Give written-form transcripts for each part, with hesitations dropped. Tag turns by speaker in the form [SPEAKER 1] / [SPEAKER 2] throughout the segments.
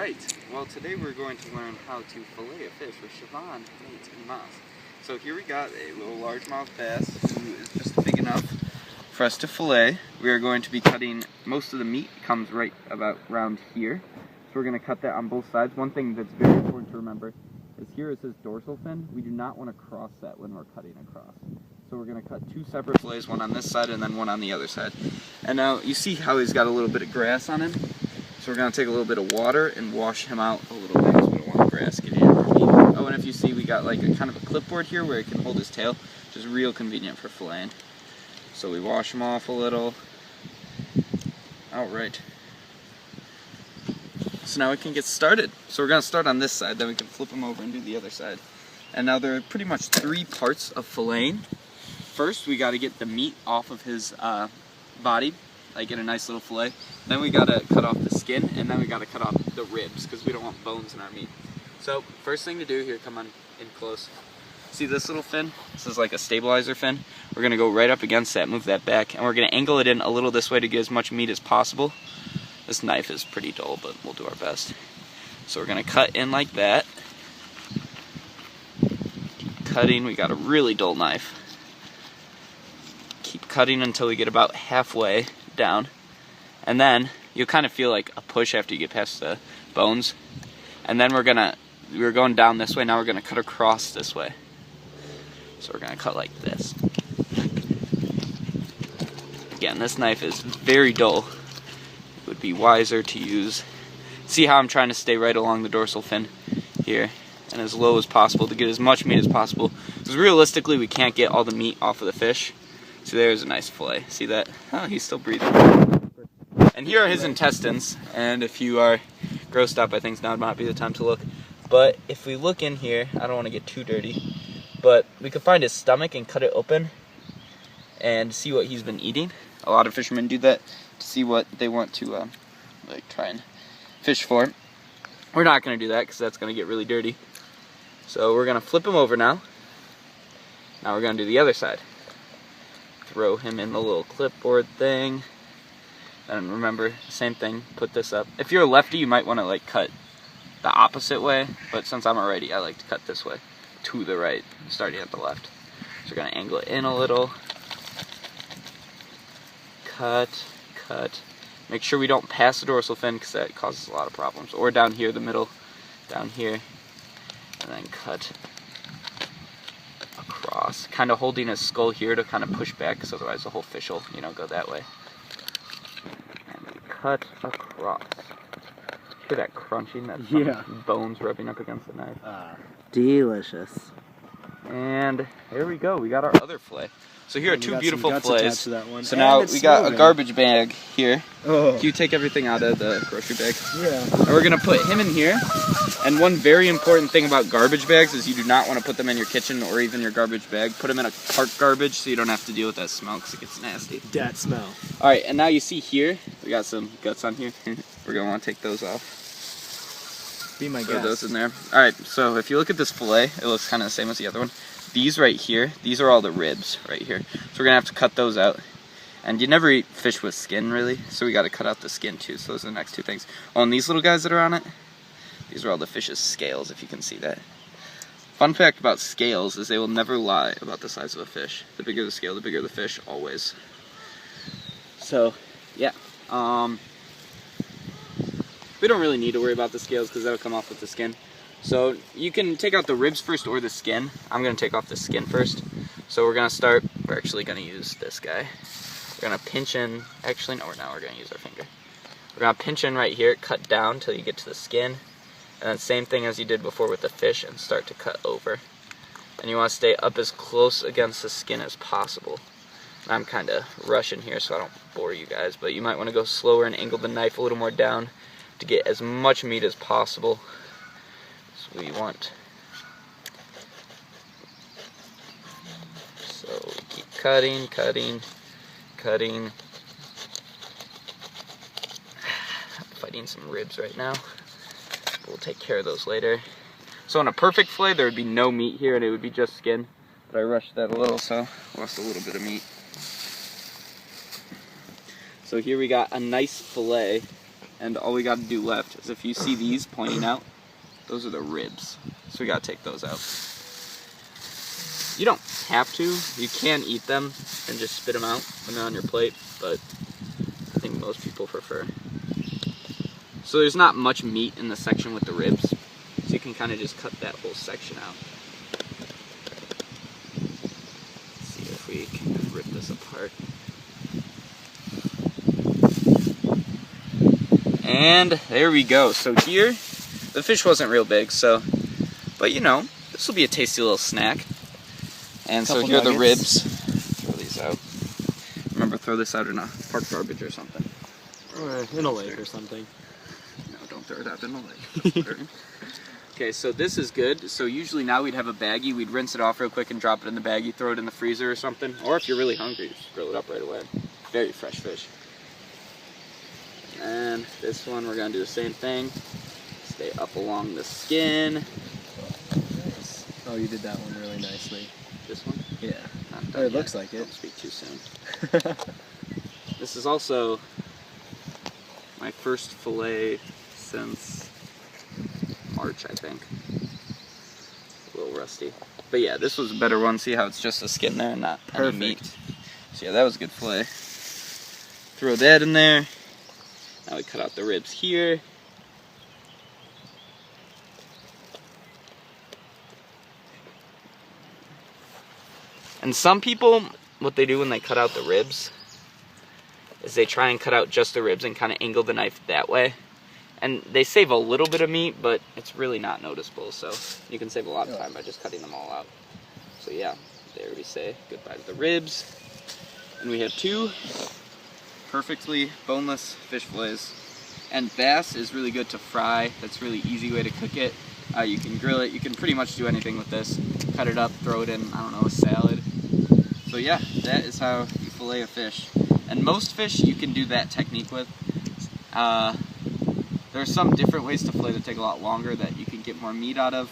[SPEAKER 1] Alright, well today we're going to learn how to fillet a fish with Siobhan, Nate, and Moss. So here we got a little largemouth bass who is just big enough for us to fillet. We are going to be cutting, most of the meat comes right about around here. So we're going to cut that on both sides. One thing that's very important to remember is here is his dorsal fin. We do not want to cross that when we're cutting across. So we're going to cut two separate fillets, one on this side and then one on the other side. And now you see how he's got a little bit of grass on him? So we're going to take a little bit of water and wash him out a little bit because we don't want the grass getting in our meat. Oh, and if you see, we got like a kind of a clipboard here where he can hold his tail, which is real convenient for filleting. So we wash him off a little. Alright. So now we can get started. So we're going to start on this side, then we can flip him over and do the other side. And now there are pretty much three parts of filleting. First, we got to get the meat off of his body, like get a nice little fillet. Then we got to cut off the skin, and then we got to cut off the ribs because we don't want bones in our meat. So first thing to do here, come on in close. See this little fin? This is like a stabilizer fin. We're going to go right up against that, move that back, and we're going to angle it in a little this way to get as much meat as possible. This knife is pretty dull, but we'll do our best. So we're going to cut in like that. Keep cutting. We got a really dull knife. Keep cutting until we get about halfway down. And then you'll kind of feel like a push after you get past the bones. And then we're going down this way. Now we're going to cut across this way. So we're going to cut like this. Again, this knife is very dull. It would be wiser to use. See how I'm trying to stay right along the dorsal fin here and as low as possible to get as much meat as possible. Because realistically, we can't get all the meat off of the fish. So there's a nice fillet. See that? Oh, he's still breathing. And here are his intestines. And if you are grossed up, I think now might be the time to look. But if we look in here, I don't want to get too dirty, but we could find his stomach and cut it open and see what he's been eating. A lot of fishermen do that to see what they want to like try and fish for. We're not going to do that because that's going to get really dirty. So we're going to flip him over now. Now we're going to do the other side. Throw him in the little clipboard thing. And remember, same thing, put this up. If you're a lefty, you might want to like cut the opposite way, but since I'm a righty, I like to cut this way, to the right, starting at the left. So we're going to angle it in a little. Cut, cut. Make sure we don't pass the dorsal fin because that causes a lot of problems. Or down here, the middle, down here. And then cut across. Kind of holding his skull here to kind of push back because otherwise the whole fish will, go that way. And we cut across. Hear that crunching, that bones rubbing up against the knife.
[SPEAKER 2] Delicious.
[SPEAKER 1] And there we go. We got our other fillet. So here are two beautiful fillets. So
[SPEAKER 2] and
[SPEAKER 1] now we got a garbage bag here. Oh. Can you take everything out of the grocery bag?
[SPEAKER 2] Yeah.
[SPEAKER 1] And we're going to put him in here. And one very important thing about garbage bags is you do not want to put them in your kitchen or even your garbage bag. Put them in a park garbage so you don't have to deal with that smell because it gets nasty.
[SPEAKER 2] That smell.
[SPEAKER 1] Alright, and now you see here, we got some guts on here. We're going to want to take those off.
[SPEAKER 2] Be my guest.
[SPEAKER 1] Throw those in there. Alright, so if you look at this fillet, it looks kind of the same as the other one. These right here, these are all the ribs right here. So we're going to have to cut those out. And you never eat fish with skin, really, so we got to cut out the skin too. So those are the next two things. Oh, and these little guys that are on it, these are all the fish's scales, if you can see that. Fun fact about scales is they will never lie about the size of a fish. The bigger the scale, the bigger the fish, always. So, yeah. We don't really need to worry about the scales because that'll come off with the skin. So you can take out the ribs first or the skin. I'm going to take off the skin first. So we're going to start, we're actually going to use this guy. We're going to pinch in, actually no, we're not, we're going to use our finger. We're going to pinch in right here, cut down till you get to the skin. And then same thing as you did before with the fish and start to cut over. And you want to stay up as close against the skin as possible. And I'm kind of rushing here so I don't bore you guys, but you might want to go slower and angle the knife a little more down to get as much meat as possible. So we want. So we keep cutting, cutting, cutting. I'm fighting some ribs right now. We'll take care of those later. So in a perfect fillet, there would be no meat here and it would be just skin. But I rushed that a little, so lost a little bit of meat. So here we got a nice fillet And all we got to do left is, if you see these pointing out, those are the ribs. So we got to take those out. You don't have to. You can eat them and just spit them out when they're on your plate, but I think most people prefer. So there's not much meat in the section with the ribs, so you can kind of just cut that whole section out. Let's see if we can rip this apart. And there we go. So here, the fish wasn't real big, but you know, this will be a tasty little snack. And so here are the ribs. Throw these out. Remember, throw this out in a park garbage or something.
[SPEAKER 3] Or in a lake or something.
[SPEAKER 1] No, don't throw it out in a lake. Okay, so this is good. So usually now we'd have a baggie. We'd rinse it off real quick and drop it in the baggie, throw it in the freezer or something. Or if you're really hungry, just grill it up right away. Very fresh fish. And this one, we're going to do the same thing. Stay up along the skin.
[SPEAKER 3] Oh, you did that one really nicely.
[SPEAKER 1] This one?
[SPEAKER 3] Yeah.
[SPEAKER 1] Oh,
[SPEAKER 3] it looks like it.
[SPEAKER 1] Don't speak too soon. This is also my first fillet since March, I think. A little rusty. But yeah, this was a better one. See how it's just the skin there and not any meat. So yeah, that was a good fillet. Throw that in there. Now we cut out the ribs here. And some people, what they do when they cut out the ribs is they try and cut out just the ribs and kind of angle the knife that way. And they save a little bit of meat, but it's really not noticeable. So you can save a lot of time by just cutting them all out. So yeah, there we say goodbye to the ribs. And we have two perfectly boneless fish fillets. And bass is really good to fry. That's a really easy way to cook it. You can grill it. You can pretty much do anything with this. Cut it up, throw it in, I don't know, a salad. So yeah, that is how you fillet a fish. And most fish you can do that technique with. There are some different ways to fillet that take a lot longer that you can get more meat out of.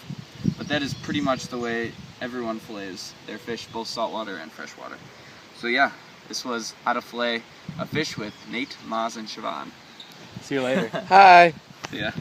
[SPEAKER 1] But that is pretty much the way everyone fillets their fish, both saltwater and freshwater. So yeah, this was how to fillet a fish with Nate, Maz, and Siobhan.
[SPEAKER 3] See you later.
[SPEAKER 1] Hi! See ya.